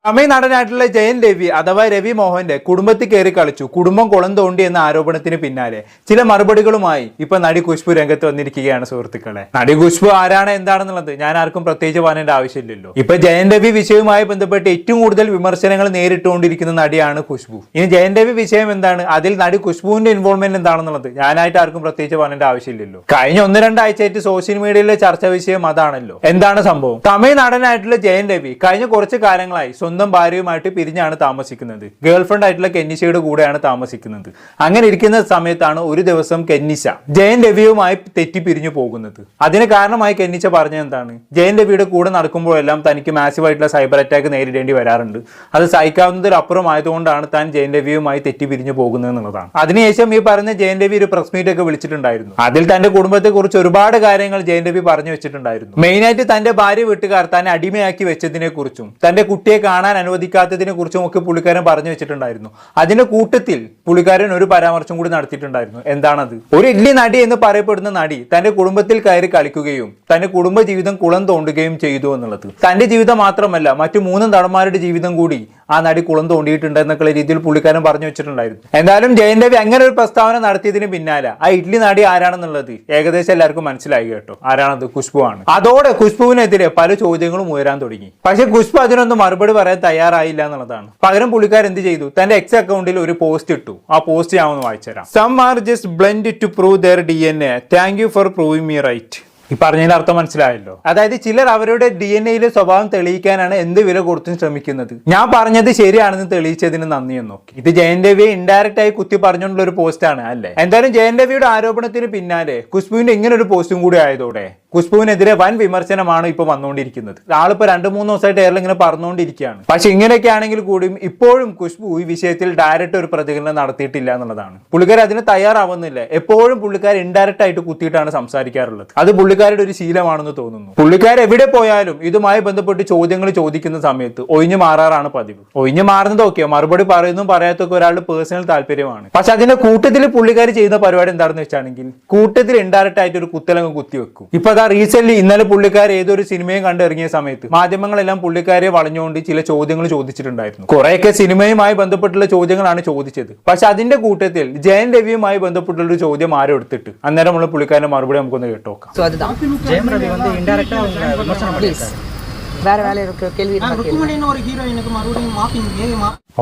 തമിഴ് നടനായിട്ടുള്ള ജയൻ രവി അഥവാ രവി മോഹന്റെ കുടുംബത്തിൽ കയറി കളിച്ചു, കുടുംബം കുളം തോണ്ടി എന്ന ആരോപണത്തിന് പിന്നാലെ ചില മറുപടികളുമായി ഇപ്പൊ നടി ഖുശ്ബു രംഗത്ത് വന്നിരിക്കുകയാണ് സുഹൃത്തുക്കളെ. നടി ഖുശ്ബു ആരാണ് എന്താണെന്നുള്ളത് ഞാൻ ആർക്കും പ്രത്യേകിച്ച് പറയേണ്ട ആവശ്യമില്ലല്ലോ. ഇപ്പൊ ജയൻ രവി വിഷയവുമായി ബന്ധപ്പെട്ട് ഏറ്റവും കൂടുതൽ വിമർശനങ്ങൾ നേരിട്ടുകൊണ്ടിരിക്കുന്ന നടിയാണ് ഖുശ്ബു. ഇനി ജയൻ രവി വിഷയം എന്താണ്, അതിൽ നടി ഖുശ്ബുവിന്റെ ഇൻവോൾവ്മെന്റ് എന്താണെന്നുള്ളത് ഞാനായിട്ട് ആർക്കും പ്രത്യേകിച്ച് പറയേണ്ട ആവശ്യമില്ലല്ലോ. കഴിഞ്ഞ 1-2 ആഴ്ചയായിട്ട് സോഷ്യൽ മീഡിയയിലെ ചർച്ചാ വിഷയം അതാണല്ലോ. എന്താണ് സംഭവം? തമിഴ് നടനായിട്ടുള്ള ജയൻ രവി കഴിഞ്ഞ കുറച്ച് കാലങ്ങളായി സ്വന്തം ഭാര്യയുമായിട്ട് പിരിഞ്ഞാണ് താമസിക്കുന്നത്. ഗേൾഫ്രണ്ട് ആയിട്ടുള്ള കെന്നിഷയുടെ കൂടെയാണ് താമസിക്കുന്നത്. അങ്ങനെ ഇരിക്കുന്ന സമയത്താണ് ഒരു ദിവസം കെന്നിഷ ജയൻ രവിയുമായി തെറ്റി പിരിഞ്ഞു പോകുന്നത്. അതിന് കാരണമായി കെന്നിഷ പറഞ്ഞത് എന്താണ്, ജയൻ രവിയുടെ കൂടെ നടക്കുമ്പോഴെല്ലാം തനിക്ക് മാസീവായിട്ടുള്ള സൈബർ അറ്റാക്ക് നേരിടേണ്ടി വരാറുണ്ട്, അത് സഹിക്കാവുന്നതിലപ്പുറം ആയതുകൊണ്ടാണ് താൻ ജയൻ രവിയുമായി തെറ്റി പിരിഞ്ഞു പോകുന്നത് എന്നുള്ളതാണ്. അതിനുശേഷം ഈ പറഞ്ഞ ജയൻ രവി ഒരു പ്രസ് മീറ്റ് ഒക്കെ വിളിച്ചിട്ടുണ്ടായിരുന്നു. അതിൽ തന്റെ കുടുംബത്തെ കുറിച്ച് ഒരുപാട് കാര്യങ്ങൾ ജയൻ രവി പറഞ്ഞു വെച്ചിട്ടുണ്ടായിരുന്നു. മെയിനായിട്ട് തന്റെ ഭാര്യ വീട്ടുകാർ തന്നെ അടിമയാക്കി വെച്ചതിനെ കുറിച്ചും തന്റെ കുട്ടിയെ കാണാൻ അനുവദിക്കാത്തതിനെ കുറിച്ചും ഒക്കെ പുള്ളിക്കാരൻ പറഞ്ഞു വെച്ചിട്ടുണ്ടായിരുന്നു. അതിന്റെ കൂട്ടത്തിൽ പുള്ളിക്കാരൻ ഒരു പരാമർശം കൂടി നടത്തിയിട്ടുണ്ടായിരുന്നു. എന്താണത്? ഒരു ഇഡ്ലി നടി എന്ന് പറയപ്പെടുന്ന നടി തന്റെ കുടുംബത്തിൽ കയറി കളിക്കുകയും തന്റെ കുടുംബ ജീവിതം കുളം തോണ്ടുകയും ചെയ്തു എന്നുള്ളത്. തന്റെ ജീവിതം മാത്രമല്ല, മറ്റു 3 നടന്മാരുടെ ജീവിതം കൂടി ആ നടി കുളം തോണ്ടിയിട്ടുണ്ട് എന്നൊക്കെയുള്ള രീതിയിൽ പുള്ളിക്കാരൻ പറഞ്ഞു വെച്ചിട്ടുണ്ടായിരുന്നു. എന്തായാലും ജയൻ രവി അങ്ങനെ ഒരു പ്രസ്താവന നടത്തിയതിന് പിന്നാലെ ആ ഇഡ്ലി നടി ആരാണെന്നുള്ളത് ഏകദേശം എല്ലാവർക്കും മനസ്സിലായി കേട്ടോ. ആരാണത്? ഖുശ്ബു ആണ്. അതോടെ ഖുശ്ബുവിനെതിരെ പല ചോദ്യങ്ങളും ഉയരാൻ തുടങ്ങി. പക്ഷെ ഖുശ്ബു അതിനൊന്നും മറുപടി പറയാൻ തയ്യാറായില്ല എന്നുള്ളതാണ്. പകരം പുള്ളിക്കാരൻ എന്ത് ചെയ്തു, തന്റെ എക്സ് അക്കൗണ്ടിൽ ഒരു പോസ്റ്റ് ഇട്ടു. ആ പോസ്റ്റ് ഞാൻ ഒന്ന് വായിച്ചുതരാം. Some are just blend to prove their DNA. Thank you for proving me right. ഈ പറഞ്ഞതിന്റെ അർത്ഥം മനസ്സിലായല്ലോ. അതായത് ചിലർ അവരുടെ DNA സ്വഭാവം തെളിയിക്കാനാണ് എന്ത് വില കൊടുത്തും ശ്രമിക്കുന്നത്. ഞാൻ പറഞ്ഞത് ശരിയാണെന്ന് തെളിയിച്ചതിന് നന്ദി എന്നൊക്കെ. ഇത് ജയൻ രവിയെ ഇൻഡയറക്റ്റ് ആയി കുത്തി പറഞ്ഞുകൊണ്ടുള്ള ഒരു പോസ്റ്റാണ് അല്ലേ. എന്തായാലും ജയൻ രവിയുടെ ആരോപണത്തിന് പിന്നാലെ ഖുശ്ബുവിന്റെ ഇങ്ങനെ ഒരു പോസ്റ്റും കൂടി ആയതോടെ ഖുശ്ബുവിനെതിരെ വൻ വിമർശനമാണ് ഇപ്പൊ വന്നുകൊണ്ടിരിക്കുന്നത്. ആളിപ്പോ 2-3 ദിവസമായിട്ട് എയറിൽ ഇങ്ങനെ പറഞ്ഞുകൊണ്ടിരിക്കുകയാണ്. പക്ഷെ ഇങ്ങനെയൊക്കെ ആണെങ്കിൽ കൂടിയും ഇപ്പോഴും ഖുശ്ബു ഈ വിഷയത്തിൽ ഡയറക്റ്റ് ഒരു പ്രതികരണം നടത്തിയിട്ടില്ല എന്നുള്ളതാണ്. പുള്ളിക്കാർ അതിന് തയ്യാറാവുന്നില്ല. എപ്പോഴും പുള്ളിക്കാർ ഇൻഡയറക്റ്റ് ആയിട്ട് കുത്തിയിട്ടാണ് സംസാരിക്കാറുള്ളത്. അത് പുള്ളിക്കാരുടെ ഒരു ശീലമാണെന്ന് തോന്നുന്നു. പുള്ളിക്കാർ എവിടെ പോയാലും ഇതുമായി ബന്ധപ്പെട്ട് ചോദ്യങ്ങൾ ചോദിക്കുന്ന സമയത്ത് ഒഴിഞ്ഞു മാറാറാണ് പതിവ്. ഒഴിഞ്ഞു മാറുന്നതൊക്കെ മറുപടി പറയുന്നതും പറയാത്തൊക്കെ ഒരാളുടെ പേഴ്സണൽ താല്പര്യമാണ്. പക്ഷെ അതിന്റെ കൂട്ടത്തിൽ പുള്ളിക്കാർ ചെയ്യുന്ന പരിപാടി എന്താണെന്ന് വെച്ചാണെങ്കിൽ കൂട്ടത്തിൽ ഇൻഡയറക്റ്റ് ആയിട്ട് ഒരു കുത്തലങ്ങ് കുത്തിവെക്കും. ഇപ്പൊ റീസെന്റ് ഇന്നലെ പുള്ളിക്കാർ ഏതൊരു സിനിമയും കണ്ടിറങ്ങിയ സമയത്ത് മാധ്യമങ്ങളെല്ലാം പുള്ളിക്കാരെ വളഞ്ഞുകൊണ്ട് ചില ചോദ്യങ്ങൾ ചോദിച്ചിട്ടുണ്ടായിരുന്നു. കുറെയൊക്കെ സിനിമയുമായി ബന്ധപ്പെട്ടുള്ള ചോദ്യങ്ങളാണ് ചോദിച്ചത്. പക്ഷെ അതിന്റെ കൂട്ടത്തിൽ ജയൻ രവിയുമായി ബന്ധപ്പെട്ടുള്ള ഒരു ചോദ്യം ആരും എടുത്തിട്ട് അന്നേരമുള്ള പുള്ളിക്കാരന്റെ മറുപടി നമുക്കൊന്ന് കേട്ടോക്കാം.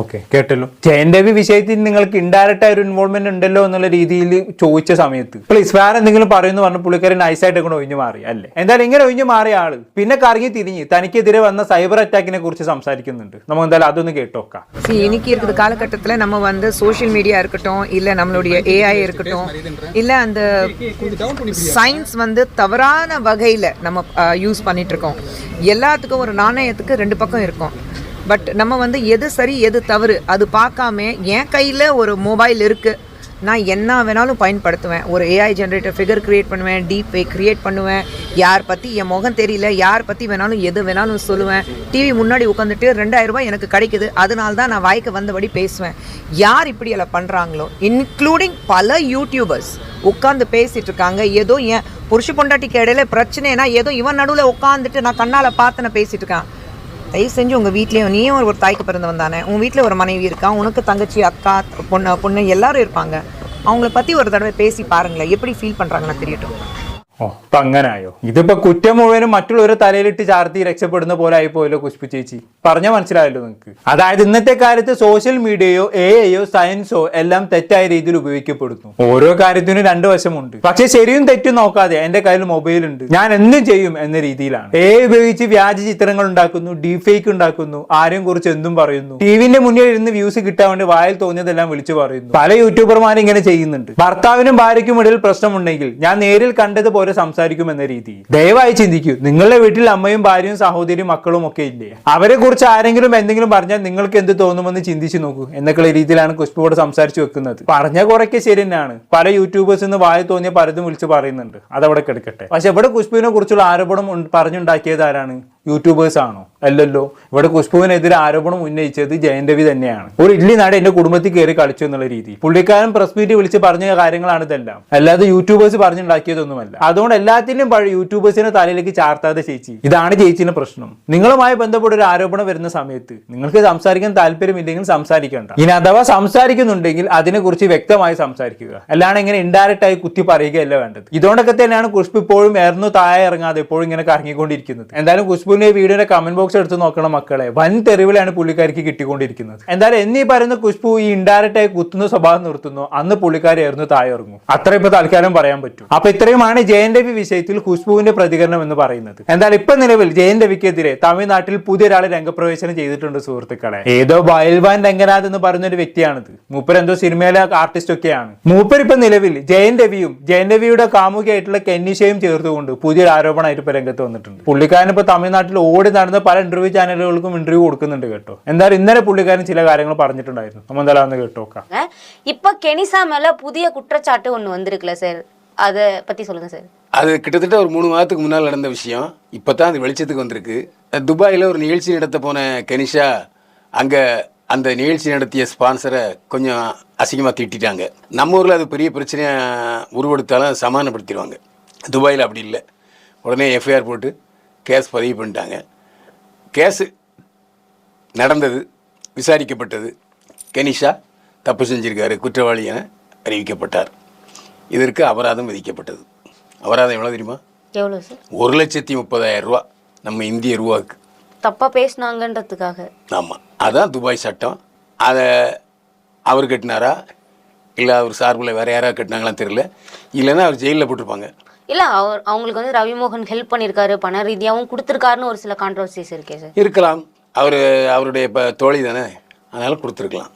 ഓക്കെ, കേട്ടല്ലോ. ജയൻ രവി വിഷയത്തിൽ നിങ്ങൾക്ക് ഇൻഡയറക്റ്റ് ആയ ഒരു ഇൻവോൾവ്മെന്റ് ഉണ്ടല്ലോ എന്നുള്ള രീതിയിൽ ചോദിച്ച സമയത്ത് പ്ലീസ് വേറെ എന്തെങ്കിലും പറയുന്നു പറഞ്ഞ പുള്ളിക്കാരൻ നൈസായിട്ട് കൊണ്ട് ഒഴിഞ്ഞു മാറി അല്ലേ. എന്തായാലും ഇങ്ങനെ ഒഴിഞ്ഞു മാറിയ ആള് പിന്നെ കറങ്ങി തിരിഞ്ഞ് തനിക്കെതിരെ വന്ന സൈബർ അറ്റാക്കിനെ കുറിച്ച് സംസാരിക്കുന്നുണ്ട്. നമുക്ക് എന്തായാലും അതൊന്ന് കേട്ടോക്കാം. இன்னைக்கு இருக்கிற காலகட்டத்தில் நம்ம வந்து சோஷியல் மீடியா இருக்கட்டும், இல்லை நம்மளுடைய AI இருக்கட்டும், இல்லை அந்த சயின்ஸ் வந்து தவறான வகையில் நம்ம யூஸ் பண்ணிட்டு இருக்கோம். எல்லாத்துக்கும் ஒரு நாணயத்துக்கு 2 பக்கம் இருக்கும். பட் நம்ம வந்து எது சரி எது தவறு அது பார்க்காம என் கையில் ஒரு மொபைல் இருக்குது, நான் என்ன வேணாலும் பயன்படுத்துவேன். ஒரு AI ஜென்ரேட்டர் ஃபிகர் க்ரியேட் பண்ணுவேன், டீப் ஃபேக் க்ரியேட் பண்ணுவேன், யார் பற்றி என் முகம் தெரியல, யார் பற்றி வேணாலும் எது வேணாலும் சொல்லுவேன். டிவி முன்னாடி உட்காந்துட்டு 2000 ரூபாய் எனக்கு கிடைக்குது, அதனால தான் நான் வாய்க்கு வந்தபடி பேசுவேன். யார் இப்படி எல்லாம் பண்ணுறாங்களோ, இன்க்ளூடிங் பல யூடியூபர்ஸ் உட்காந்து பேசிகிட்டு இருக்காங்க. ஏதோ என் புருஷ பொண்டாட்டிக்கு இடையில பிரச்சனைனா ஏதோ இவன் நடுவில் உட்காந்துட்டு நான் கண்ணால் பார்த்து நான் பேசிகிட்டு இருக்கேன். தயவு செஞ்சு உங்கள் வீட்லேயும் நீயும் ஒரு தாய்க்கு பிறந்தவன் தானே, உங்கள் வீட்டில் ஒரு மனைவி இருக்கா, உனக்கு தங்கச்சி அக்கா பொண்ணு எல்லாரும் இருப்பாங்க. அவங்கள பற்றி ஒரு தடவை பேசி பாருங்களேன், எப்படி ஃபீல் பண்ணுறாங்கன்னு தெரியட்டும். അപ്പൊ അങ്ങനായോ? ഇതിപ്പോ കുറ്റം മുഴുവനും മറ്റുള്ളവരെ തലയിലിട്ട് ചാർത്തി രക്ഷപ്പെടുന്ന പോലെ ആയി പോയല്ലോ ഖുശ്ബു ചേച്ചി. പറഞ്ഞ മനസ്സിലായല്ലോ നിങ്ങൾക്ക്. അതായത് ഇന്നത്തെ കാലത്ത് സോഷ്യൽ മീഡിയയോ AIയോ സയൻസോ എല്ലാം തെറ്റായ രീതിയിൽ ഉപയോഗിക്കപ്പെടുന്നു. ഓരോ കാര്യത്തിനും 2 വശമുണ്ട്. പക്ഷെ ശരിയും തെറ്റും നോക്കാതെ എന്റെ കയ്യിൽ മൊബൈൽ ഉണ്ട്, ഞാൻ എന്തും ചെയ്യും എന്ന രീതിയിലാണ്. AI ഉപയോഗിച്ച് വ്യാജ ചിത്രങ്ങൾ ഉണ്ടാക്കുന്നു, ഡീപ് ഫേക്ക് ഉണ്ടാക്കുന്നു, ആരെയും കുറിച്ച് എന്തും പറയുന്നു, ടിവിന്റെ മുന്നിൽ ഇരുന്ന് വ്യൂസ് കിട്ടാൻ വേണ്ടി വായിൽ തോന്നിയതെല്ലാം വിളിച്ചു പറയുന്നു. പല യൂട്യൂബർമാരും ഇങ്ങനെ ചെയ്യുന്നുണ്ട്. ഭർത്താവിനും ഭാര്യയ്ക്കും ഇടയിൽ പ്രശ്നമുണ്ടെങ്കിൽ ഞാൻ നേരിൽ കണ്ടതുപോലെ സംസാരിക്കും എന്ന രീതി. ദയവായി ചിന്തിക്കൂ, നിങ്ങളുടെ വീട്ടിൽ അമ്മയും ഭാര്യയും സഹോദരിയും മക്കളും ഒക്കെ ഇല്ലേ? അവരെ കുറിച്ച് ആരെങ്കിലും എന്തെങ്കിലും പറഞ്ഞാൽ നിങ്ങൾക്ക് എന്ത് തോന്നുമെന്ന് ചിന്തിച്ചു നോക്കൂ എന്നൊക്കെയുള്ള രീതിയിലാണ് ഖുശ്ബുവോട് സംസാരിച്ചു വെക്കുന്നത്. പറഞ്ഞ കുറയ്ക്ക് ശരി തന്നെയാണ്. പല യൂട്യൂബേഴ്സ് ഇന്ന് വായി തോന്നിയ പലതും വിളിച്ച് പറയുന്നുണ്ട്, അതവിടെ കിടക്കട്ടെ. പക്ഷെ ഇവിടെ ഖുശ്ബുവിനെ കുറിച്ചുള്ള ആരോപണം പറഞ്ഞുണ്ടാക്കിയത് ആരാണ്? യൂട്യൂബേഴ്സ് ആണോ? അല്ലല്ലോ. ഇവിടെ ഖുശ്ബുവിനെതിരെ ആരോപണം ഉന്നയിച്ചത് ജയൻ രവി തന്നെയാണ്. ഒരു ഇഡ്ലി നാട് എന്റെ കുടുംബത്തിൽ കയറി കളിച്ചു എന്നുള്ള രീതി പുള്ളിക്കാരൻ പ്രസ് മീറ്റ് വിളിച്ച് പറഞ്ഞ കാര്യങ്ങളാണ് ഇതെല്ലാം, അല്ലാതെ യൂട്യൂബേഴ്സ് പറഞ്ഞുണ്ടാക്കിയതൊന്നുമല്ല. അതുകൊണ്ട് എല്ലാത്തിനും യൂട്യൂബേഴ്സിന്റെ തലയിലേക്ക് ചാർത്താതെ ചേച്ചി. ഇതാണ് ചേച്ചിന്റെ പ്രശ്നം. നിങ്ങളുമായി ബന്ധപ്പെട്ട ഒരു ആരോപണം വരുന്ന സമയത്ത് നിങ്ങൾക്ക് സംസാരിക്കാൻ താല്പര്യമില്ലെങ്കിൽ സംസാരിക്കണ്ട. ഇനി അഥവാ സംസാരിക്കുന്നുണ്ടെങ്കിൽ അതിനെക്കുറിച്ച് വ്യക്തമായി സംസാരിക്കുക, അല്ലാണ്ട് ഇങ്ങനെ ഇൻഡയറക്റ്റ് ആയി കുത്തി പറയുകയല്ല വേണ്ടത്. ഇതുകൊണ്ടൊക്കെ തന്നെയാണ് ഖുശ്ബു ഇപ്പോഴും ഏർന്നു താഴെ ഇറങ്ങാതെ എപ്പോഴും ഇങ്ങനെ കറങ്ങിക്കൊണ്ടിരിക്കുന്നത്. എന്തായാലും ഖുശ്ബുവിന്റെ വീഡിയോയുടെ കമന്റ് ബോക്സ് എടുത്ത് നോക്കണം മക്കളെ, വൻ തെരുവിലാണ് പുള്ളിക്കാരിക്ക് കിട്ടിക്കൊണ്ടിരിക്കുന്നത്. എന്തായാലും എന്നീ പറയുന്ന ഖുശ്ബു ഈ ഇൻഡയറക്റ്റ് ആയി കുത്തുന്ന സ്വഭാവം നിർത്തുന്നു, അന്ന് പുള്ളിക്കാരി ഏർന്നു താഴെ ഇറങ്ങും. അത്ര ഇപ്പൊ തൽക്കാലം പറയാൻ പറ്റും. അപ്പൊ ഇത്രയുമാണ് ജയൻ രവി വിഷയത്തിൽ ഖുശ്ബുവിന്റെ പ്രതികരണം എന്ന് പറയുന്നത്. എന്തായാലും ഇപ്പൊ നിലവിൽ ജയൻ രവിക്കെതിരെ തമിഴ്നാട്ടിൽ പുതിയൊരാൾ രംഗപ്രവേശനം ചെയ്തിട്ടുണ്ട് സുഹൃത്തുക്കളെ. ഏതോ ബയൽവാൻ രംഗനാഥ് എന്ന് പറയുന്ന ഒരു വ്യക്തിയാണിത്. മൂപ്പർ എന്തോ സിനിമയിലെ ആർട്ടിസ്റ്റ് ഒക്കെയാണ്. മൂപ്പർ ഇപ്പൊ നിലവിൽ ജയൻ രവിയും ജയൻ രവിയുടെ കാമുകിയായിട്ടുള്ള കെന്നിഷയും ചേർത്തുകൊണ്ട് പുതിയൊരു ആരോപണമായിട്ട് ഇപ്പൊ രംഗത്ത് വന്നിട്ടുണ്ട്. പുള്ളിക്കാരൻ ഇപ്പൊ തമിഴ്നാട്ടിൽ ഓടി നടന്ന പല ഇന്റർവ്യൂ ചാനലുകൾക്കും ഇന്റർവ്യൂ കൊടുക്കുന്നുണ്ട് കേട്ടോ. എന്തായാലും ഇന്നലെ പുള്ളിക്കാരൻ ചില കാര്യങ്ങൾ പറഞ്ഞിട്ടുണ്ടായിരുന്നു. നമ്മൾ എന്തായാലും ഒന്ന് കേട്ടോക്കാം. இப்ப கெனிசா மேல புதிய குற்றச்சாட்டு ஒண்ணு வந்திருக்குல சார், அதை பத்தி சொல்லுங்க சார். அது கிட்டத்தட்ட ஒரு 3 மாதத்துக்கு முன்னால் நடந்த விஷயம். இப்போ தான் அது வெளிச்சத்துக்கு வந்திருக்கு. துபாயில் ஒரு நிகழ்ச்சி நடத்த போன கெனிஷா அங்கே அந்த நிகழ்ச்சி நடத்திய ஸ்பான்சரை கொஞ்சம் அசிங்கமாக திட்டாங்க. நம்ம ஊரில் அது பெரிய பிரச்சனையாக உருவெடுத்தாலும் சமாதானப்படுத்திடுவாங்க. துபாயில் அப்படி இல்லை. உடனே எஃப்ஐஆர் போட்டு கேஸ் பதிவு பண்ணிட்டாங்க. கேஸு நடந்தது, விசாரிக்கப்பட்டது. கெனிஷா தப்பு செஞ்சிருக்காரு, குற்றவாளி என அறிவிக்கப்பட்டார். இதற்கு அபராதம் விதிக்கப்பட்டது. அபராதம் எவ்வளோ தெரியுமா? எவ்வளோ சார்? 1,30,000 ரூபா நம்ம இந்திய ரூபாவுக்கு. தப்பாக பேசினாங்கன்றதுக்காக. ஆமாம், அதுதான் துபாய் சட்டம். அதை அவர் கட்டினாரா இல்லை அவர் சார்பில் வேறு யாராவது கட்டினாங்களான்னு தெரியல. இல்லைன்னா அவர் ஜெயிலில் போட்டிருப்பாங்க. இல்லை, அவங்களுக்கு வந்து ரவிமோகன் ஹெல்ப் பண்ணியிருக்காரு, பண ரீதியாகவும் கொடுத்துருக்காருன்னு ஒரு சில கான்ட்ரவர்சிஸ் இருக்கே சார். இருக்கலாம். அவருடைய இப்போ தோழி தானே, அதனால் கொடுத்துருக்கலாம்.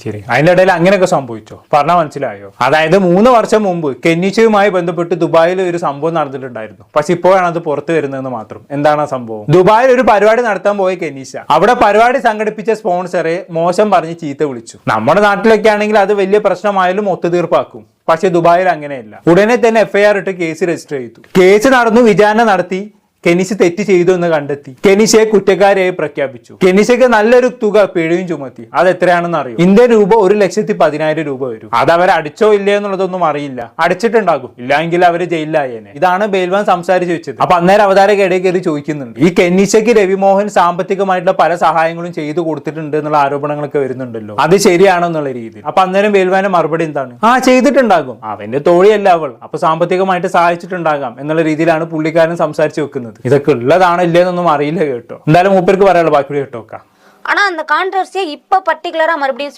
ശരി, അതിന്റെ ഇടയിൽ അങ്ങനെയൊക്കെ സംഭവിച്ചോ? പറഞ്ഞാൽ മനസ്സിലായോ? അതായത് 3 വർഷം മുമ്പ് കെന്നിച്ചയുമായി ബന്ധപ്പെട്ട് ദുബായിൽ ഒരു സംഭവം നടന്നിട്ടുണ്ടായിരുന്നു. പക്ഷെ ഇപ്പോഴാണ് അത് പുറത്തു വരുന്നതെന്ന് മാത്രം. എന്താണ് ആ സംഭവം? ദുബായിൽ ഒരു പരിപാടി നടത്താൻ പോയ കെന്നീഷ അവിടെ പരിപാടി സംഘടിപ്പിച്ച സ്പോൺസറെ മോശം പറഞ്ഞ് ചീത്ത വിളിച്ചു. നമ്മുടെ നാട്ടിലൊക്കെ ആണെങ്കിൽ അത് വലിയ പ്രശ്നമായാലും ഒത്തുതീർപ്പാക്കും. പക്ഷെ ദുബായിൽ അങ്ങനെയല്ല. ഉടനെ തന്നെ എഫ്ഐആർ ഇട്ട് കേസ് രജിസ്റ്റർ ചെയ്തു. കേസ് നടന്നു, വിചാരണ നടത്തി. കെനിഷ തെറ്റ് ചെയ്തു എന്ന് കണ്ടെത്തി. കെനിഷയെ കുറ്റക്കാരിയായി പ്രഖ്യാപിച്ചു. കെനിഷയ്ക്ക് നല്ലൊരു തുക പിഴയും ചുമത്തി. അത് എത്രയാണെന്ന് അറിയും? ഇന്ത്യൻ രൂപ 1,10,000 രൂപ വരും. അത് അവർ അടിച്ചോ ഇല്ലേ എന്നുള്ളതൊന്നും അറിയില്ല. അടിച്ചിട്ടുണ്ടാകും, ഇല്ലെങ്കിൽ അവര് ജയിലിലായേനെ. ഇതാണ് ബെയിൽവാൻ സംസാരിച്ചു വെച്ചത്. അപ്പൊ അന്നേരം അവതാരക ഇടയിൽ കയറി ചോദിക്കുന്നുണ്ട്, ഈ കെന്നിഷയ്ക്ക് രവിമോഹൻ സാമ്പത്തികമായിട്ടുള്ള പല സഹായങ്ങളും ചെയ്തു കൊടുത്തിട്ടുണ്ട് എന്നുള്ള ആരോപണങ്ങളൊക്കെ വരുന്നുണ്ടല്ലോ, അത് ശരിയാണോ എന്നുള്ള രീതിയിൽ. അപ്പൊ അന്നേരം ബെയിൽവാന്റെ മറുപടി എന്താണ്? ചെയ്തിട്ടുണ്ടാകും, അവന്റെ തോഴിയല്ല അവൾ, അപ്പൊ സാമ്പത്തികമായിട്ട് സഹായിച്ചിട്ടുണ്ടാകാം എന്നുള്ള രീതിയിലാണ് പുള്ളിക്കാരൻ സംസാരിച്ചു വെക്കുന്നത്. ഇതൊക്കെ ഉള്ളതാണോ ഇല്ലെന്നൊന്നും അറിയില്ല കേട്ടോ. എന്തായാലും മൂപ്പർക്ക് പറയാനുള്ള ബാക്കി കേട്ടോക്കാം. ஆனா அந்த கான்ட்ரவர்சியை இப்போ பர்டிகுலரா மறுபடியும்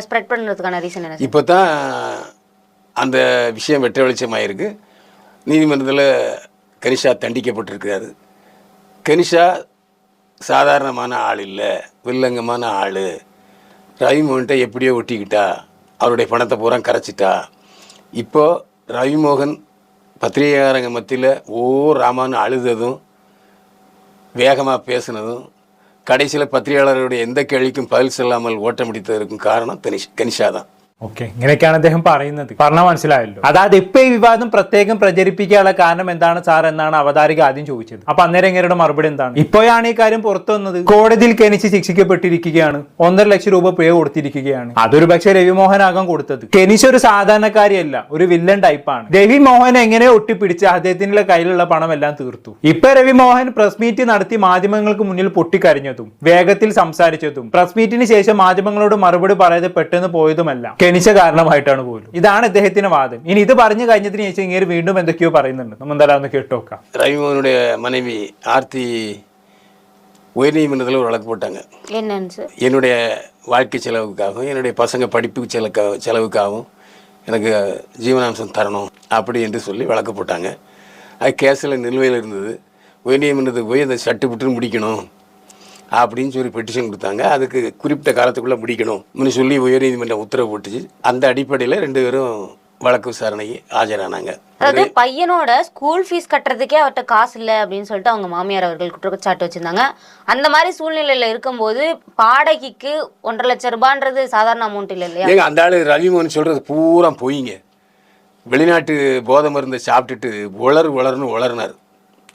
ஸ்ப்ரெட் பண்றதுக்கான ரீசன் என்ன? இப்போ தான் அந்த விஷயம் வெட்ட வெளிச்சமாயிருக்கு. நீதிமன்றத்தில் கனிஷா தண்டிக்கப்பட்டிருக்கிறாரு. கனிஷா சாதாரணமான ஆள் இல்லை, வில்லங்கமான ஆள். ரவிமோகன்கிட்ட எப்படியோ ஒட்டிக்கிட்டா, அவருடைய பணத்தை பூரா கரைச்சிட்டா. இப்போது ரவிமோகன் பத்திரிகையாளங்க மத்தியில் ராமான்னு அழுததும் வேகமாக பேசுனதும் கடைசியில் பத்திரிகையாளருடைய எந்த கேள்விக்கும் பதில் சொல்லாமல் ஓட்ட முடித்ததற்கும் காரணம் கனிஷா தான். ഓക്കെ, ഇങ്ങനെയൊക്കെയാണ് അദ്ദേഹം പറയുന്നത്. പറഞ്ഞാൽ മനസ്സിലായല്ലോ. അതായത് ഇപ്പൊ ഈ വിവാദം പ്രത്യേകം പ്രചരിപ്പിക്കാനുള്ള കാരണം എന്താണ് സാർ എന്നാണ് അവതാരിക ആദ്യം ചോദിച്ചത്. അപ്പൊ അന്നേരം ഇങ്ങനെയുടെ മറുപടി എന്താണ്? ഇപ്പോഴാണ് ഈ കാര്യം പുറത്തു വന്നത്. കോടതിയിൽ കെനിച്ച് ശിക്ഷിക്കപ്പെട്ടിരിക്കുകയാണ്, 1.5 ലക്ഷം രൂപ പിഴ കൊടുത്തിരിക്കുകയാണ്. അതൊരു പക്ഷേ രവിമോഹനാകാൻ കൊടുത്തത്. കെനിച്ച് ഒരു സാധാരണക്കാരിയല്ല, ഒരു വില്ലൻ ടൈപ്പാണ്. രവിമോഹൻ എങ്ങനെ ഒട്ടിപ്പിടിച്ച് അദ്ദേഹത്തിന്റെ കയ്യിലുള്ള പണം എല്ലാം തീർത്തു. ഇപ്പൊ രവിമോഹൻ പ്രസ് മീറ്റ് നടത്തി മാധ്യമങ്ങൾക്ക് മുന്നിൽ പൊട്ടിക്കരഞ്ഞതും വേഗത്തിൽ സംസാരിച്ചതും പ്രസ് മീറ്റിന് ശേഷം മാധ്യമങ്ങളോട് മറുപടി പറയാതെ പെട്ടെന്ന് പോയതുമല്ല കെനിച്ച കാരണമായിട്ടാണ് പോലും. ഇതാണ് ഇദ്ദേഹത്തിന്റെ വാദം. ഇനി ഇത് പറഞ്ഞു കഴിഞ്ഞതിന് ശേഷം ഇങ്ങനെ വീണ്ടും എന്തൊക്കെയോ പറയുന്നുണ്ട്. നമ്മൾ എന്തായാലും കേട്ടോക്കാം. ரவிமோகனுடைய மனைவி ஆர்த்தி உயர்நீதிமன்றத்தில் ஒரு வழக்கு போட்டாங்க. என்னன்னு சார்? என்னுடைய வாழ்க்கை செலவுக்காகவும் என்னுடைய பசங்க படிப்பு செலவுக்காகவும் எனக்கு ஜீவனாம்சம் தரணும் அப்படி என்று சொல்லி வழக்கு போட்டாங்க. அது கேஸில் நிலுவையில் இருந்தது. உயர்நீதிமன்றத்துக்கு போய் அந்த சட்டுப்புட்டு முடிக்கணும் அப்படின்னு சொல்லி பெட்டிஷன் கொடுத்தாங்க. அதுக்கு குறிப்பிட்ட காலத்துக்குள்ளே முடிக்கணும்னு சொல்லி உயர்நீதிமன்றம் உத்தரவு போட்டுச்சு. அந்த அடிப்படையில் 2 பேரும் வழக்கு விசாரணைக்கு ஆஜரானாங்க. அதாவது பையனோட ஸ்கூல் ஃபீஸ் கட்டுறதுக்கே அவர்கிட்ட காசு இல்லை அப்படின்னு சொல்லிட்டு அவங்க மாமியார் அவர்கள் குற்றச்சாட்டு வச்சிருந்தாங்க. அந்த மாதிரி சூழ்நிலையில் இருக்கும்போது பாடகைக்கு 1.5 லட்சம் ரூபான்றது சாதாரண அமௌண்ட் இல்லை இல்லையா? ஏங்க அந்த ஆள் ரவிமோகன் சொல்கிறது பூரா போயிங்க. வெளிநாட்டு போதை மருந்தை சாப்பிட்டுட்டு வளருன்னு வளர்னார்.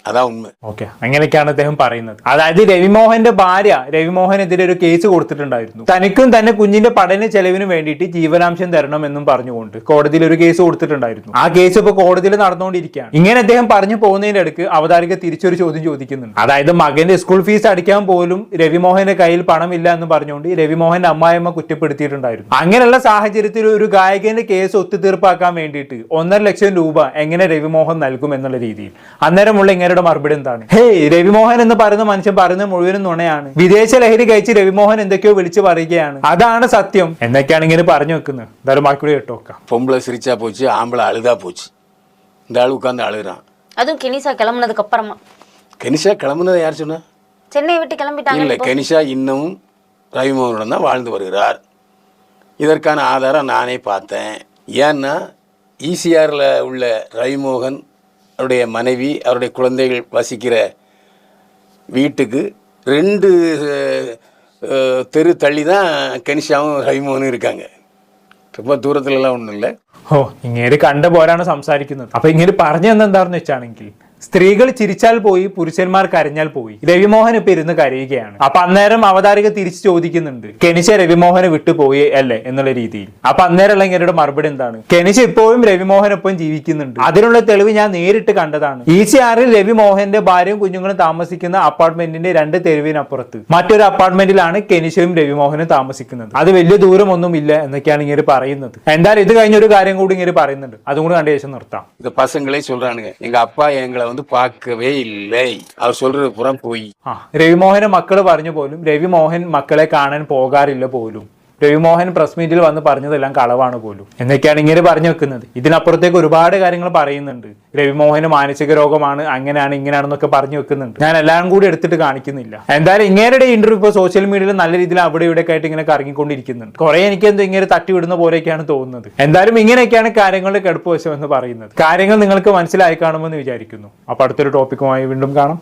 അതാ ഉണ്മ. ഓക്കെ, അങ്ങനെയൊക്കെയാണ് അദ്ദേഹം പറയുന്നത്. അതായത് രവിമോഹന്റെ ഭാര്യ രവിമോഹനെതിരെ ഒരു കേസ് കൊടുത്തിട്ടുണ്ടായിരുന്നു. തനിക്കും തന്നെ കുഞ്ഞിന്റെ പഠന ചെലവിന് വേണ്ടിയിട്ട് ജീവനാംശം തരണം എന്നും പറഞ്ഞുകൊണ്ട് കോടതിയിൽ ഒരു കേസ് കൊടുത്തിട്ടുണ്ടായിരുന്നു. ആ കേസ് ഇപ്പൊ കോടതിയിൽ നടന്നുകൊണ്ടിരിക്കുകയാണ്. ഇങ്ങനെ അദ്ദേഹം പറഞ്ഞു പോകുന്നതിന്റെ അടുക്ക് അവതാരിക തിരിച്ചൊരു ചോദ്യം ചോദിക്കുന്നുണ്ട്. അതായത് മകന്റെ സ്കൂൾ ഫീസ് അടിക്കാൻ പോലും രവിമോഹന്റെ കയ്യിൽ പണമില്ല എന്ന് പറഞ്ഞുകൊണ്ട് രവിമോഹന്റെ അമ്മായിയമ്മ കുറ്റപ്പെടുത്തിയിട്ടുണ്ടായിരുന്നു. അങ്ങനെയുള്ള സാഹചര്യത്തിൽ ഒരു ഗായകന്റെ കേസ് ഒത്തുതീർപ്പാക്കാൻ വേണ്ടിയിട്ട് 1.5 ലക്ഷം രൂപ എങ്ങനെ രവിമോഹൻ നൽകും എന്നുള്ള രീതിയിൽ അന്നേരമുള്ള ഇങ്ങനെയുടെ മറുപടി എന്താണ്? ഹേയ്, രവിമോഹൻ എന്ന് പറയുന്ന മനുഷ്യൻ പറയുന്നത് മുഴുവനും നുണയാണ്. വിദേശ ലഹരി കഴിച്ച് രവിമോഹൻ എന്തൊക്കെയോ വിളിച്ചു പറയുകയാണ്, അതാണ് സത്യം എന്നൊക്കെയാണ് ഇങ്ങനെ പറഞ്ഞു വെക്കുന്നത്. എന്തായാലും ബാക്കി കേട്ടോ നോക്കാം. பொம்பளை சிரிச்சா போச்சு, ஆம்பளை அழுதா போச்சு. இந்த ஆள் உட்காந்து அழுகிறான். அதுவும் கெனிஷா கிளம்புனதுக்கு அப்புறமா. கெனிஷா கிளம்புனதை யார் சொன்னா? சென்னை விட்டு கிளம்பிட்டாங்க. இல்லை, கெனிஷா இன்னமும் ரவிமோகனுடன் தான் வாழ்ந்து வருகிறார். இதற்கான ஆதாரம் நானே பார்த்தேன். ஏன்னா ஈசிஆரில் உள்ள ரவிமோகன் அவருடைய மனைவி அவருடைய குழந்தைகள் வசிக்கிற வீட்டுக்கு 2 தெரு தள்ளி தான் கெனிஷாவும் ரவிமோகனும் இருக்காங்க. ரொம்ப தூரத்துலலாம் ஒன்றும் இல்லை. ഓ, ഇങ്ങനെ കണ്ട പോലാണ് സംസാരിക്കുന്നത്. അപ്പൊ ഇങ്ങനെ പറഞ്ഞു എന്താണെന്ന് വെച്ചാണെങ്കിൽ, സ്ത്രീകൾ ചിരിച്ചാൽ പോയി, പുരുഷന്മാർ കരഞ്ഞാൽ പോയി. രവിമോഹൻ ഇപ്പൊ ഇരുന്ന് കരയുകയാണ്. അപ്പൊ അന്നേരം അവതാരിക തിരിച്ചു ചോദിക്കുന്നുണ്ട്, കെനിഷ രവിമോഹനെ വിട്ടുപോയി അല്ലേ എന്നുള്ള രീതിയിൽ. അപ്പൊ അന്നേരമുള്ള ഇങ്ങനെയുടെ മറുപടി എന്താണ്? കെനിഷ ഇപ്പോഴും രവിമോഹനൊപ്പം ജീവിക്കുന്നുണ്ട്, അതിനുള്ള തെളിവ് ഞാൻ നേരിട്ട് കണ്ടതാണ്. ECRൽ രവിമോഹന്റെ ഭാര്യയും കുഞ്ഞുങ്ങളും താമസിക്കുന്ന അപ്പാർട്ട്മെന്റിന്റെ 2 തെരുവിനപ്പുറത്ത് മറ്റൊരു അപ്പാർട്ട്മെന്റിലാണ് കെനിഷയും രവിമോഹനും താമസിക്കുന്നത്. അത് വലിയ ദൂരമൊന്നും ഇല്ല എന്നൊക്കെയാണ് ഇങ്ങനെ പറയുന്നത്. എന്തായാലും ഇത് കഴിഞ്ഞ ഒരു കാര്യം കൂടി ഇങ്ങനെ പറയുന്നുണ്ട്, അതും കൂടി കണ്ട ശേഷം നിർത്താം. இந்த பசங்களே சொல்றானுங்க, எங்க அப்பா எங்களை வந்து பார்க்கவே இல்லை, அவர் சொல்றது புறம் போய். രവിമോഹന്റെ മക്കള് പറഞ്ഞു പോലും രവിമോഹൻ മക്കളെ കാണാൻ പോകാറില്ല പോലും. രവിമോഹൻ പ്രസ് മീറ്റിൽ വന്ന് പറഞ്ഞതെല്ലാം കളവാണ് പോലും എന്നൊക്കെയാണ് ഇങ്ങനെ പറഞ്ഞു വെക്കുന്നത്. ഇതിനപ്പുറത്തേക്ക് ഒരുപാട് കാര്യങ്ങൾ പറയുന്നുണ്ട്. രവിമോഹന് മാനസിക രോഗമാണ്, അങ്ങനെയാണ് ഇങ്ങനെയാണെന്നൊക്കെ പറഞ്ഞു വെക്കുന്നുണ്ട്. ഞാൻ എല്ലാം കൂടി എടുത്തിട്ട് കാണിക്കുന്നില്ല. എന്തായാലും ഇങ്ങനെയുടെ ഇന്റർവ്യൂ ഇപ്പോൾ സോഷ്യൽ മീഡിയയിൽ നല്ല രീതിയിൽ അവിടെ ഇവിടെ ആയിട്ട് ഇങ്ങനെ കറങ്ങിക്കൊണ്ടിരിക്കുന്നുണ്ട്. കുറെ എനിക്ക് എന്തോ ഇങ്ങനെ തട്ടിവിടുന്ന പോലെയൊക്കെയാണ് തോന്നുന്നത്. എന്തായാലും ഇങ്ങനെയൊക്കെയാണ് കാര്യങ്ങളുടെ കടുപ്പ് വശം എന്ന് പറയുന്നത്. കാര്യങ്ങൾ നിങ്ങൾക്ക് മനസ്സിലായി കാണുമെന്ന് വിചാരിക്കുന്നു. അപ്പൊ അടുത്തൊരു ടോപ്പിക്കുമായി വീണ്ടും കാണാം.